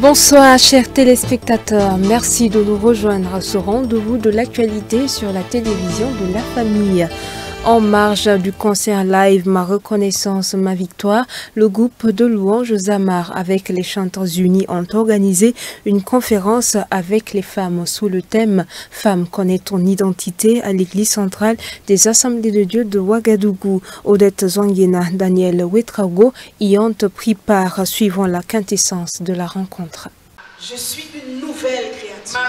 Bonsoir chers téléspectateurs, merci de nous rejoindre à ce rendez-vous de l'actualité sur la télévision de la famille. En marge du concert live Ma reconnaissance, ma victoire, le groupe de louanges Zamar avec les chanteurs unis ont organisé une conférence avec les femmes sous le thème « Femme, connais ton identité » à l'église centrale des Assemblées de Dieu de Ouagadougou. Odette Zwanguena, Daniel Ouetrago y ont pris part suivant la quintessence de la rencontre. Je suis une nouvelle créature.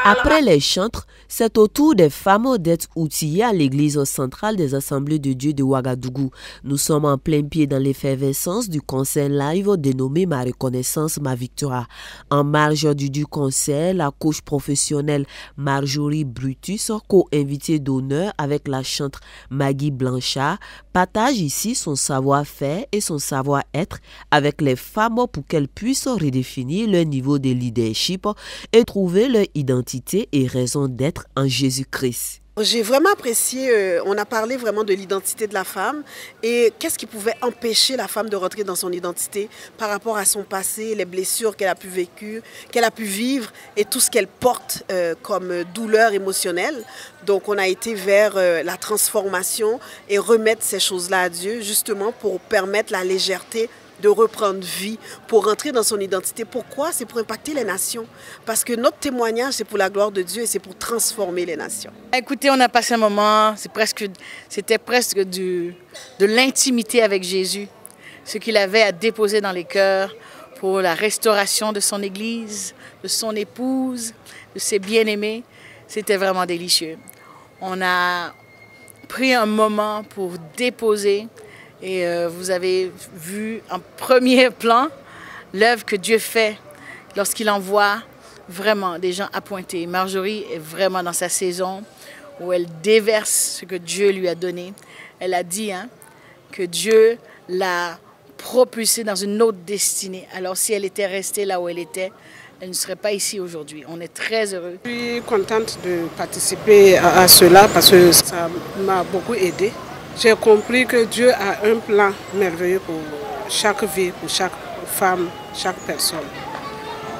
Après les chantres, c'est au tour des femmes d'être outillées à l'église centrale des Assemblées de Dieu de Ouagadougou. Nous sommes en plein pied dans l'effervescence du concert live dénommé Ma reconnaissance, ma victoire. En marge du concert, la coach professionnelle Marjorie Brutus, co-invitée d'honneur avec la chantre Maggie Blanchard, partage ici son savoir-faire et son savoir-être avec les femmes pour qu'elles puissent redéfinir leur niveau de leadership et trouver leur identité et raison d'être en Jésus-Christ. J'ai vraiment apprécié, on a parlé vraiment de l'identité de la femme et qu'est-ce qui pouvait empêcher la femme de rentrer dans son identité par rapport à son passé, les blessures qu'elle a pu vivre et tout ce qu'elle porte comme douleur émotionnelle. Donc on a été vers la transformation et remettre ces choses-là à Dieu justement pour permettre la légèreté de reprendre vie, pour rentrer dans son identité. Pourquoi? C'est pour impacter les nations. Parce que notre témoignage, c'est pour la gloire de Dieu et c'est pour transformer les nations. Écoutez, on a passé un moment, c'était presque de l'intimité avec Jésus. Ce qu'il avait à déposer dans les cœurs pour la restauration de son Église, de son épouse, de ses bien-aimés. C'était vraiment délicieux. On a pris un moment pour déposer. Et vous avez vu en premier plan l'œuvre que Dieu fait lorsqu'il envoie vraiment des gens appointés. Marjorie est vraiment dans sa saison où elle déverse ce que Dieu lui a donné. Elle a dit que Dieu l'a propulsée dans une autre destinée. Alors si elle était restée là où elle était, elle ne serait pas ici aujourd'hui. On est très heureux. Je suis contente de participer à cela parce que ça m'a beaucoup aidée. J'ai compris que Dieu a un plan merveilleux pour chaque vie, pour chaque femme, chaque personne.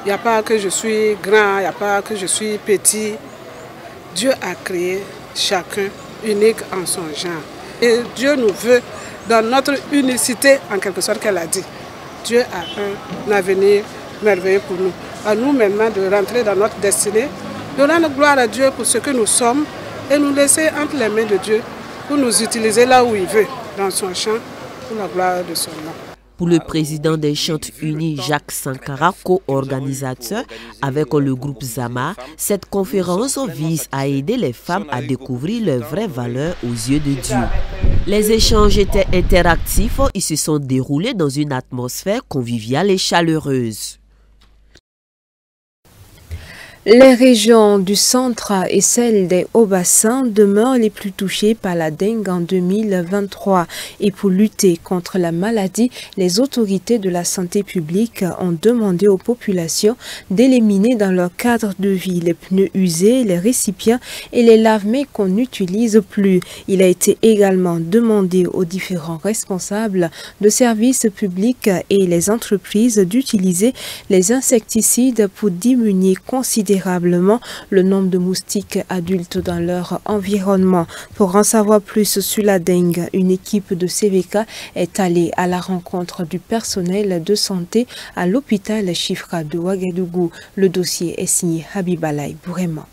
Il n'y a pas que je suis grand, il n'y a pas que je suis petit. Dieu a créé chacun unique en son genre. Et Dieu nous veut dans notre unicité, en quelque sorte qu'elle a dit. Dieu a un avenir merveilleux pour nous. À nous maintenant de rentrer dans notre destinée, de rendre gloire à Dieu pour ce que nous sommes et nous laisser entre les mains de Dieu pour nous utiliser là où il veut, dans son champ, pour la gloire de son nom. Pour le président des Chantres Unis, Jacques Sankara, co-organisateur avec le groupe Zamar, cette conférence vise à aider les femmes à découvrir leurs vraies valeurs aux yeux de Dieu. Les échanges étaient interactifs, ils se sont déroulés dans une atmosphère conviviale et chaleureuse. Les régions du centre et celles des hauts-bassins demeurent les plus touchées par la dengue en 2023. Et pour lutter contre la maladie, les autorités de la santé publique ont demandé aux populations d'éliminer dans leur cadre de vie les pneus usés, les récipients et les lave-mains qu'on n'utilise plus. Il a été également demandé aux différents responsables de services publics et les entreprises d'utiliser les insecticides pour diminuer considérablement le nombre de moustiques adultes dans leur environnement. Pour en savoir plus sur la dengue, une équipe de CVK est allée à la rencontre du personnel de santé à l'hôpital Chifra de Ouagadougou. Le dossier est signé Habibalaï Bourema.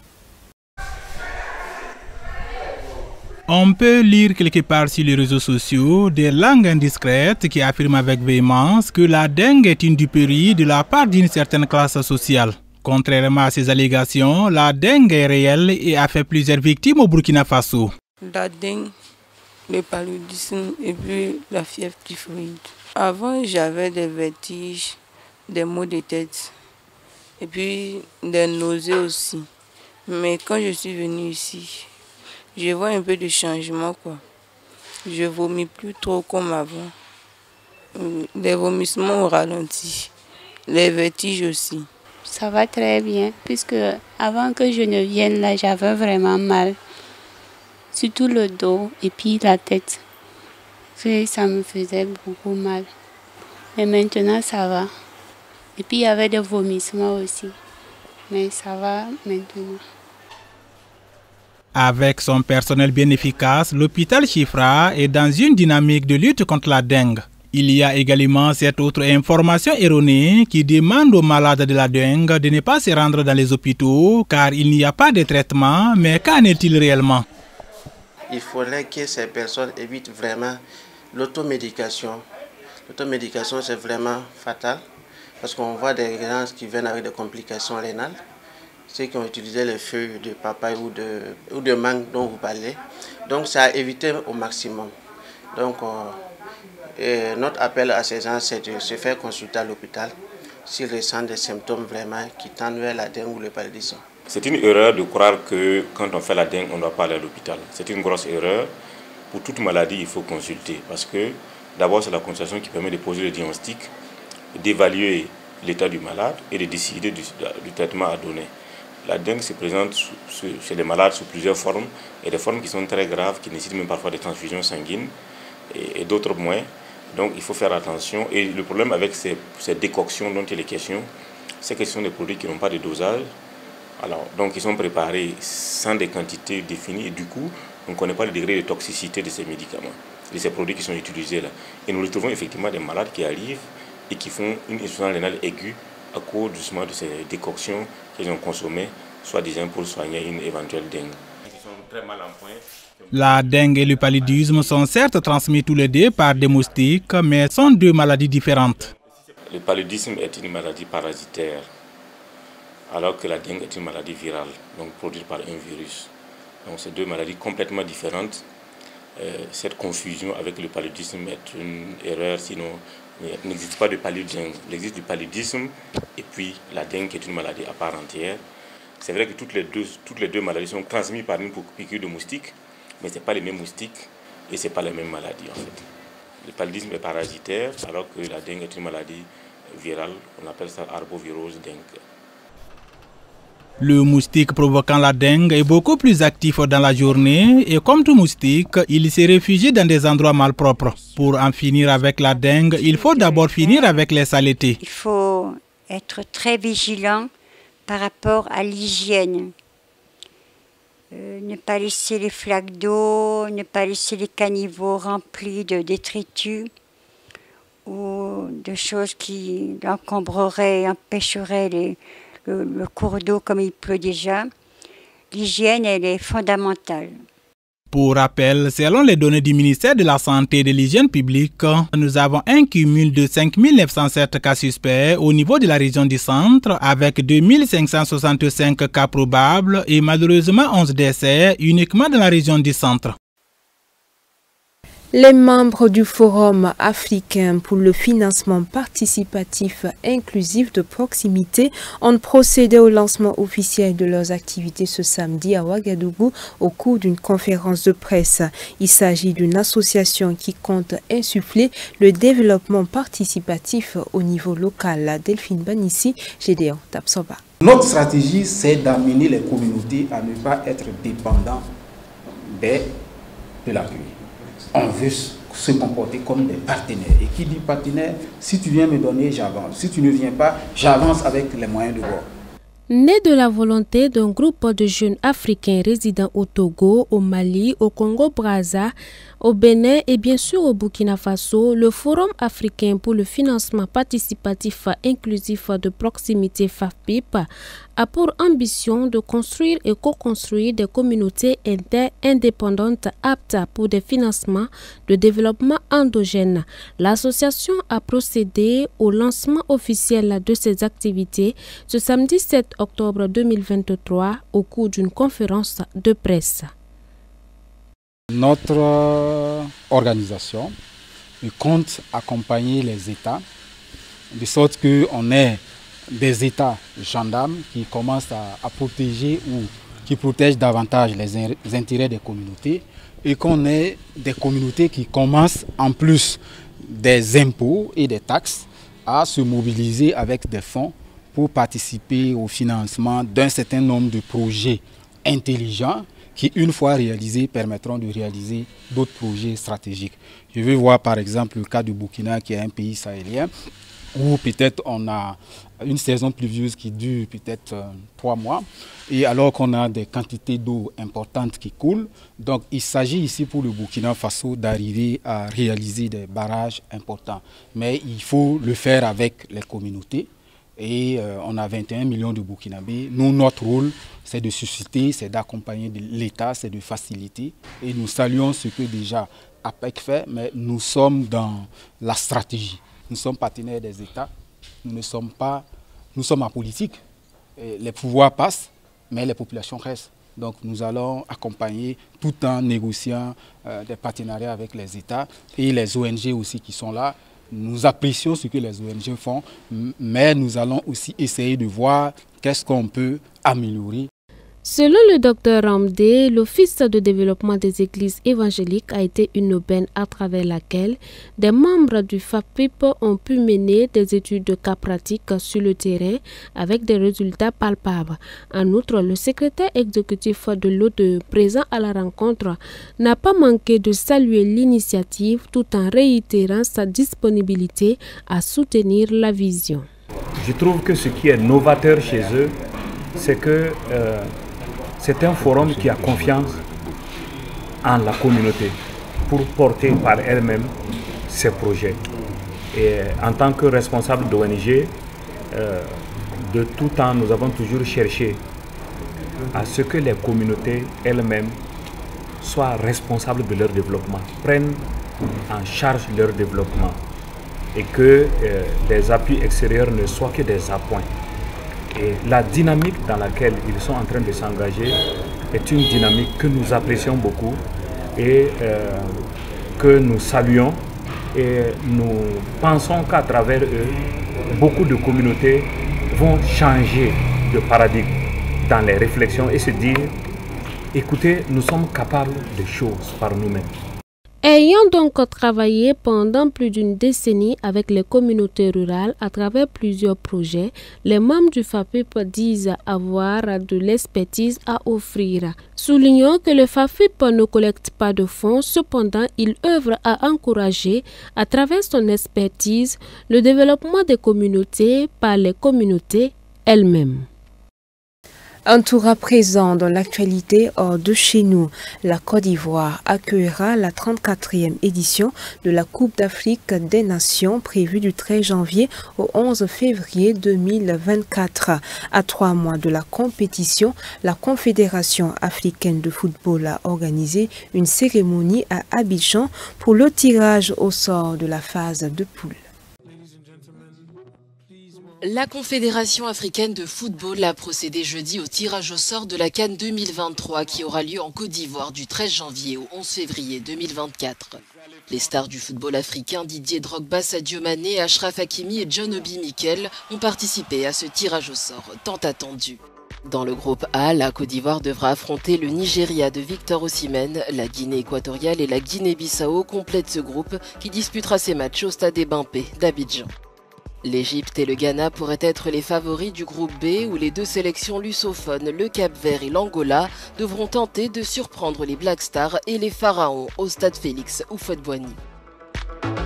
On peut lire quelque part sur les réseaux sociaux des langues indiscrètes qui affirment avec véhémence que la dengue est une duperie de la part d'une certaine classe sociale. Contrairement à ces allégations, la dengue est réelle et a fait plusieurs victimes au Burkina Faso. La dengue, le paludisme et puis la fièvre typhoïde. Avant, j'avais des vertiges, des maux de tête et puis des nausées aussi. Mais quand je suis venue ici, je vois un peu de changement, quoi. Je vomis plus trop comme avant. Les vomissements ont ralenti, les vertiges aussi. Ça va très bien, puisque avant que je ne vienne là, j'avais vraiment mal. Surtout le dos et puis la tête. Ça me faisait beaucoup mal. Mais maintenant, ça va. Et puis il y avait des vomissements aussi. Mais ça va maintenant. Avec son personnel bien efficace, l'hôpital Chifra est dans une dynamique de lutte contre la dengue. Il y a également cette autre information erronée qui demande aux malades de la dengue de ne pas se rendre dans les hôpitaux car il n'y a pas de traitement. Mais qu'en est-il réellement? Il faudrait que ces personnes évitent vraiment l'automédication. L'automédication, c'est vraiment fatal parce qu'on voit des gens qui viennent avec des complications rénales. Ceux qui ont utilisé les feuilles de papaye ou de mangue dont vous parlez. Donc, c'est à éviter au maximum. Donc, notre appel à ces gens, c'est de se faire consulter à l'hôpital s'ils ressentent des symptômes vraiment qui tendent vers la dengue ou le paludisme. C'est une erreur de croire que quand on fait la dengue, on ne doit pas aller à l'hôpital. C'est une grosse erreur. Pour toute maladie, il faut consulter parce que d'abord, c'est la consultation qui permet de poser le diagnostic, d'évaluer l'état du malade et de décider du traitement à donner. La dengue se présente chez les malades sous plusieurs formes, et des formes qui sont très graves, qui nécessitent même parfois des transfusions sanguines et d'autres moins. Donc il faut faire attention. Et le problème avec ces décoctions dont il est question, c'est que ce sont des produits qui n'ont pas de dosage. Alors, donc ils sont préparés sans des quantités définies et du coup, on ne connaît pas le degré de toxicité de ces médicaments, de ces produits qui sont utilisés là. Et nous retrouvons effectivement des malades qui arrivent et qui font une insuffisance rénale aiguë à cause justement de ces décoctions qu'ils ont consommées, soi-disant pour soigner une éventuelle dengue. Ils sont très mal en point. La dengue et le paludisme sont certes transmis tous les deux par des moustiques, mais sont deux maladies différentes. Le paludisme est une maladie parasitaire, alors que la dengue est une maladie virale, donc produite par un virus. Donc c'est deux maladies complètement différentes. Cette confusion avec le paludisme est une erreur, sinon il n'existe pas de paludisme. Il existe du paludisme et puis la dengue qui est une maladie à part entière. C'est vrai que toutes les deux maladies sont transmises par une piqûre de moustique, mais ce n'est pas les mêmes moustiques et ce n'est pas les mêmes maladies en fait. Le paludisme est parasitaire alors que la dengue est une maladie virale, on appelle ça arbovirose dengue. Le moustique provoquant la dengue est beaucoup plus actif dans la journée et comme tout moustique, il se réfugie dans des endroits malpropres. Pour en finir avec la dengue, il faut d'abord finir avec les saletés. Il faut être très vigilant par rapport à l'hygiène. Ne pas laisser les flaques d'eau, ne pas laisser les caniveaux remplis de détritus ou de choses qui encombreraient, empêcheraient le cours d'eau comme il pleut déjà. L'hygiène, elle est fondamentale. Pour rappel, selon les données du ministère de la Santé et de l'Hygiène publique, nous avons un cumul de 5 907 cas suspects au niveau de la région du centre, avec 2 565 cas probables et malheureusement 11 décès uniquement dans la région du centre. Les membres du Forum africain pour le financement participatif inclusif de proximité ont procédé au lancement officiel de leurs activités ce samedi à Ouagadougou au cours d'une conférence de presse. Il s'agit d'une association qui compte insuffler le développement participatif au niveau local. Delphine Banissi, Gédéon Tapsoba. Notre stratégie, c'est d'amener les communautés à ne pas être dépendants de l'appui. On veut se comporter comme des partenaires. Et qui dit partenaire, si tu viens me donner, j'avance. Si tu ne viens pas, j'avance avec les moyens de bord. Né de la volonté d'un groupe de jeunes africains résidant au Togo, au Mali, au Congo-Brazza, au Bénin et bien sûr au Burkina Faso, le Forum africain pour le financement participatif inclusif de proximité FAFPIP a pour ambition de construire et co-construire des communautés indépendantes aptes pour des financements de développement endogène. L'association a procédé au lancement officiel de ses activités ce samedi 7 octobre 2023 au cours d'une conférence de presse. Notre organisation compte accompagner les États de sorte qu'on ait des États gendarmes qui commencent à protéger ou qui protègent davantage les intérêts des communautés et qu'on ait des communautés qui commencent en plus des impôts et des taxes à se mobiliser avec des fonds pour participer au financement d'un certain nombre de projets intelligents qui, une fois réalisés, permettront de réaliser d'autres projets stratégiques. Je veux voir par exemple le cas du Burkina, qui est un pays sahélien, Ou peut-être on a une saison pluvieuse qui dure peut-être 3 mois, et alors qu'on a des quantités d'eau importantes qui coulent. Donc il s'agit ici pour le Burkina Faso d'arriver à réaliser des barrages importants. Mais il faut le faire avec les communautés. Et on a 21 millions de Burkinabés. Nous, notre rôle, c'est de susciter, c'est d'accompagner l'État, c'est de faciliter. Et nous saluons ce que déjà APEC fait, mais nous sommes dans la stratégie. Nous sommes partenaires des États, nous sommes en politique. Et les pouvoirs passent, mais les populations restent. Donc nous allons accompagner tout en négociant des partenariats avec les États et les ONG aussi qui sont là. Nous apprécions ce que les ONG font, mais nous allons aussi essayer de voir qu'est-ce qu'on peut améliorer. Selon le Dr Ramdé, l'Office de développement des églises évangéliques a été une aubaine à travers laquelle des membres du FAPIP ont pu mener des études de cas pratiques sur le terrain avec des résultats palpables. En outre, le secrétaire exécutif de l'ODE présent à la rencontre n'a pas manqué de saluer l'initiative tout en réitérant sa disponibilité à soutenir la vision. Je trouve que ce qui est novateur chez eux, c'est que c'est un forum qui a confiance en la communauté pour porter par elle-même ses projets. Et en tant que responsable d'ONG, de tout temps, nous avons toujours cherché à ce que les communautés elles-mêmes soient responsables de leur développement, prennent en charge leur développement et que les appuis extérieurs ne soient que des appoints. Et la dynamique dans laquelle ils sont en train de s'engager est une dynamique que nous apprécions beaucoup et que nous saluons. Et nous pensons qu'à travers eux, beaucoup de communautés vont changer de paradigme dans les réflexions et se dire, écoutez, nous sommes capables de choses par nous-mêmes. Ayant donc travaillé pendant plus d'une décennie avec les communautés rurales à travers plusieurs projets, les membres du FAPIP disent avoir de l'expertise à offrir. Soulignons que le FAPIP ne collecte pas de fonds, cependant il œuvre à encourager, à travers son expertise, le développement des communautés par les communautés elles-mêmes. Un tour à présent dans l'actualité hors de chez nous. La Côte d'Ivoire accueillera la 34e édition de la Coupe d'Afrique des Nations prévue du 13 janvier au 11 février 2024. À 3 mois de la compétition, la Confédération africaine de football a organisé une cérémonie à Abidjan pour le tirage au sort de la phase de poule. La Confédération africaine de football a procédé jeudi au tirage au sort de la CAN 2023 qui aura lieu en Côte d'Ivoire du 13 janvier au 11 février 2024. Les stars du football africain Didier Drogba, Sadio Mané, Achraf Hakimi et John Obi Mikel ont participé à ce tirage au sort tant attendu. Dans le groupe A, la Côte d'Ivoire devra affronter le Nigeria de Victor Osimhen, la Guinée équatoriale et la Guinée-Bissau complètent ce groupe qui disputera ses matchs au stade Ebampé d'Abidjan. L'Égypte et le Ghana pourraient être les favoris du groupe B où les deux sélections lusophones, le Cap-Vert et l'Angola, devront tenter de surprendre les Black Stars et les Pharaons au stade Félix Houphouët-Boigny.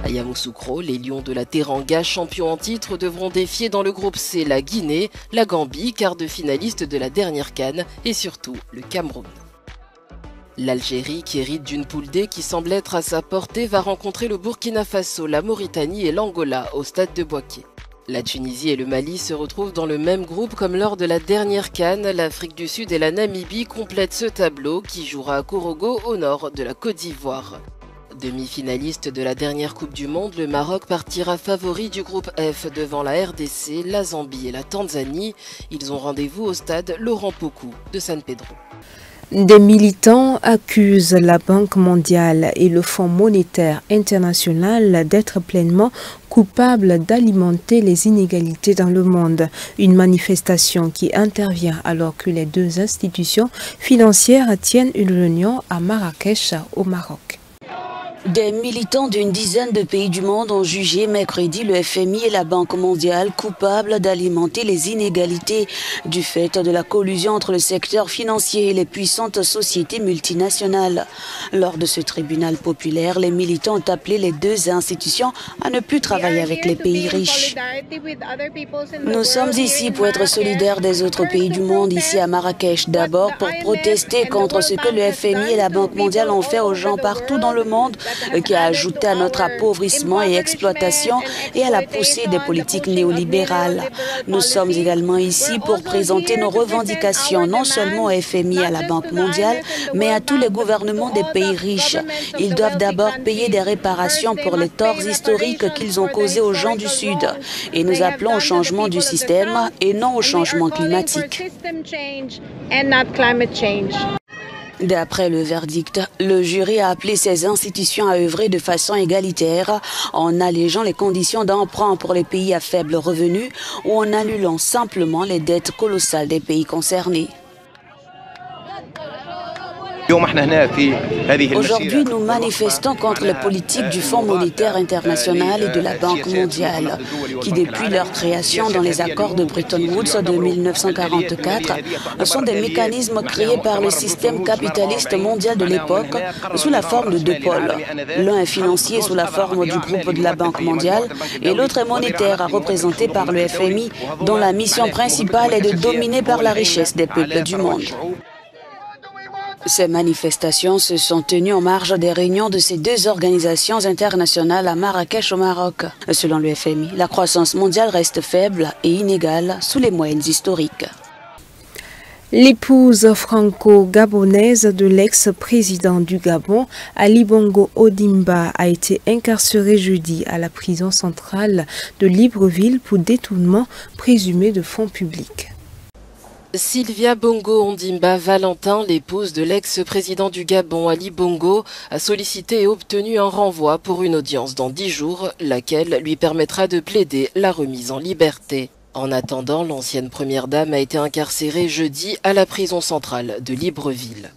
À Yamoussoukro, les Lions de la Teranga, champions en titre, devront défier dans le groupe C la Guinée, la Gambie, quart de finaliste de la dernière CAN et surtout le Cameroun. L'Algérie, qui hérite d'une poule D qui semble être à sa portée, va rencontrer le Burkina Faso, la Mauritanie et l'Angola au stade de Bouaké. La Tunisie et le Mali se retrouvent dans le même groupe comme lors de la dernière CAN. L'Afrique du Sud et la Namibie complètent ce tableau qui jouera à Korogo au nord de la Côte d'Ivoire. Demi-finaliste de la dernière Coupe du Monde, le Maroc partira favori du groupe F devant la RDC, la Zambie et la Tanzanie. Ils ont rendez-vous au stade Laurent Pokou de San Pedro. Des militants accusent la Banque mondiale et le Fonds monétaire international d'être pleinement coupables d'alimenter les inégalités dans le monde. Une manifestation qui intervient alors que les deux institutions financières tiennent une réunion à Marrakech, au Maroc. Des militants d'une dizaine de pays du monde ont jugé mercredi le FMI et la Banque mondiale coupables d'alimenter les inégalités du fait de la collusion entre le secteur financier et les puissantes sociétés multinationales. Lors de ce tribunal populaire, les militants ont appelé les deux institutions à ne plus travailler avec les pays riches. Nous sommes ici pour être solidaires des autres pays du monde, ici à Marrakech, d'abord pour protester contre ce que le FMI et la Banque mondiale ont fait aux gens partout dans le monde, qui a ajouté à notre appauvrissement et exploitation et à la poussée des politiques néolibérales. Nous sommes également ici pour présenter nos revendications non seulement au FMI et à la Banque mondiale, mais à tous les gouvernements des pays riches. Ils doivent d'abord payer des réparations pour les torts historiques qu'ils ont causés aux gens du Sud. Et nous appelons au changement du système et non au changement climatique. D'après le verdict, le jury a appelé ces institutions à œuvrer de façon égalitaire en allégeant les conditions d'emprunt pour les pays à faible revenu ou en annulant simplement les dettes colossales des pays concernés. Aujourd'hui, nous manifestons contre les politiques du Fonds monétaire international et de la Banque mondiale, qui depuis leur création dans les accords de Bretton Woods de 1944, sont des mécanismes créés par le système capitaliste mondial de l'époque sous la forme de deux pôles. L'un est financier sous la forme du groupe de la Banque mondiale et l'autre est monétaire, représenté par le FMI, dont la mission principale est de dominer par la richesse des peuples du monde. Ces manifestations se sont tenues en marge des réunions de ces deux organisations internationales à Marrakech au Maroc. Selon le FMI, la croissance mondiale reste faible et inégale sous les moyennes historiques. L'épouse franco-gabonaise de l'ex-président du Gabon, Ali Bongo Ondimba, a été incarcérée jeudi à la prison centrale de Libreville pour détournement présumé de fonds publics. Sylvia Bongo Ondimba Valentin, l'épouse de l'ex-président du Gabon Ali Bongo, a sollicité et obtenu un renvoi pour une audience dans 10 jours, laquelle lui permettra de plaider la remise en liberté. En attendant, l'ancienne première dame a été incarcérée jeudi à la prison centrale de Libreville.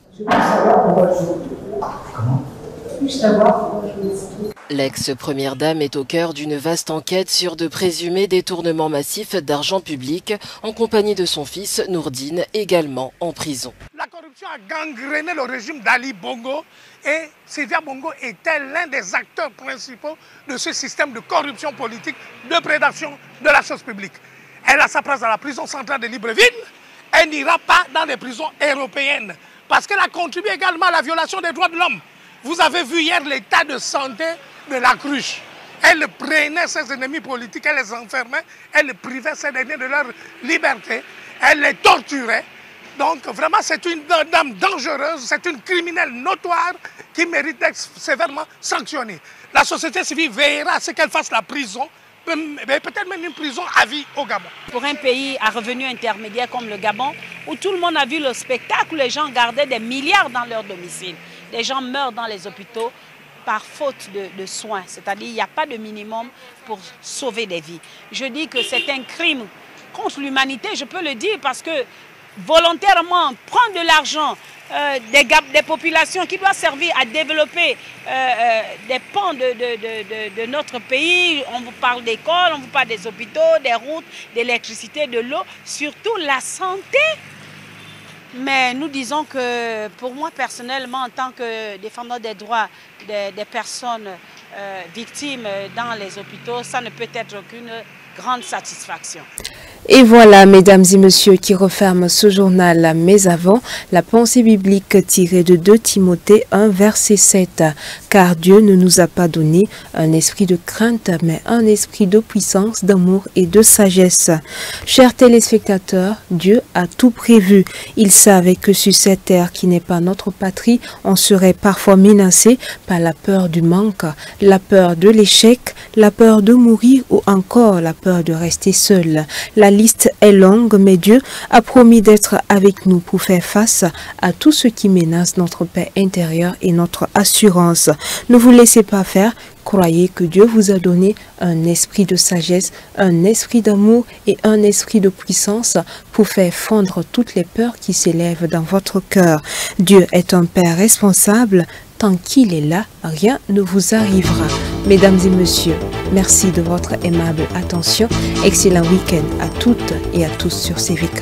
L'ex-première dame est au cœur d'une vaste enquête sur de présumés détournements massifs d'argent public en compagnie de son fils Nourdine, également en prison. La corruption a gangréné le régime d'Ali Bongo et Sylvia Bongo était l'un des acteurs principaux de ce système de corruption politique, de prédation de la chose publique. Elle a sa place dans la prison centrale de Libreville, elle n'ira pas dans les prisons européennes parce qu'elle a contribué également à la violation des droits de l'homme. Vous avez vu hier l'état de santé de la cruche. Elle prenait ses ennemis politiques, elle les enfermait, elle privait ces derniers de leur liberté, elle les torturait. Donc vraiment c'est une dame dangereuse, c'est une criminelle notoire qui mérite d'être sévèrement sanctionnée. La société civile veillera à ce qu'elle fasse la prison, peut-être même une prison à vie au Gabon. Pour un pays à revenu intermédiaire comme le Gabon, où tout le monde a vu le spectacle, où les gens gardaient des milliards dans leur domicile. Des gens meurent dans les hôpitaux par faute de soins, c'est-à-dire il n'y a pas de minimum pour sauver des vies. Je dis que c'est un crime contre l'humanité, je peux le dire, parce que volontairement prendre de l'argent des populations qui doivent servir à développer des pans de notre pays, on vous parle d'écoles, on vous parle des hôpitaux, des routes, d'électricité, de l'eau, surtout la santé. Mais nous disons que pour moi personnellement, en tant que défendant des droits des personnes victimes dans les hôpitaux, ça ne peut être qu'une grande satisfaction. Et voilà, mesdames et messieurs, qui referme ce journal. Mais avant, la pensée biblique tirée de 2 Timothée 1, verset 7. Car Dieu ne nous a pas donné un esprit de crainte, mais un esprit de puissance, d'amour et de sagesse. Chers téléspectateurs, Dieu a tout prévu. Il savait que sur cette terre qui n'est pas notre patrie, on serait parfois menacé par la peur du manque, la peur de l'échec, la peur de mourir ou encore la peur de rester seul. La liste est longue, mais Dieu a promis d'être avec nous pour faire face à tout ce qui menace notre paix intérieure et notre assurance. Ne vous laissez pas faire, Croyez que Dieu vous a donné un esprit de sagesse, un esprit d'amour et un esprit de puissance pour faire fondre toutes les peurs qui s'élèvent dans votre cœur. Dieu est un Père responsable. Tant qu'il est là, rien ne vous arrivera. Mesdames et messieurs, merci de votre aimable attention. Excellent week-end à toutes et à tous sur CVK.